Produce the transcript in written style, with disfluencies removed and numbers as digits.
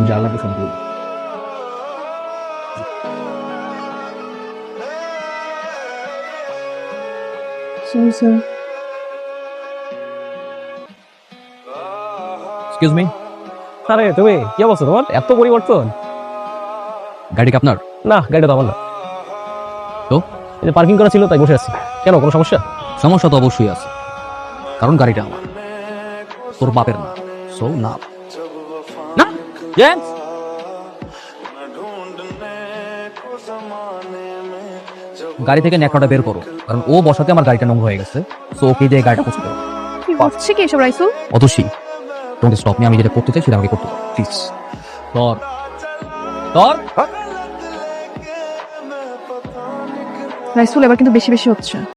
জানলাটা সম্পূর্ণ excuse me, আরে তুমি কি অবস্থা তোমার? এত পরিবর্তন? গাড়ি কি আপনার? না, গাড়িটা তো আমার না। তো এই যে পার্কিং করা ছিল তাই বসে আছি। কেন, কোনো সমস্যা? সমস্যা তো অবশ্যই আছে, কারণ গাড়িটা আমার, তোর বাপের না। সো না না জেন্টস, গাড়ি থেকে ন্যাকড়াটা বের করো, কারণ ও বসাতে আমার গাড়িটা নোংরা হয়ে গেছে। সো ওকে দিয়ে গাড়িটা মুছে করো। কি হচ্ছে কি এসব Raisul? Atasi, don't stop me, আমি যেটা করতে চাই সেটা আমাকে করতে দাও প্লিজ। তোর তোর রাইসুল এবার কিন্তু বেশি বেশি হচ্ছে।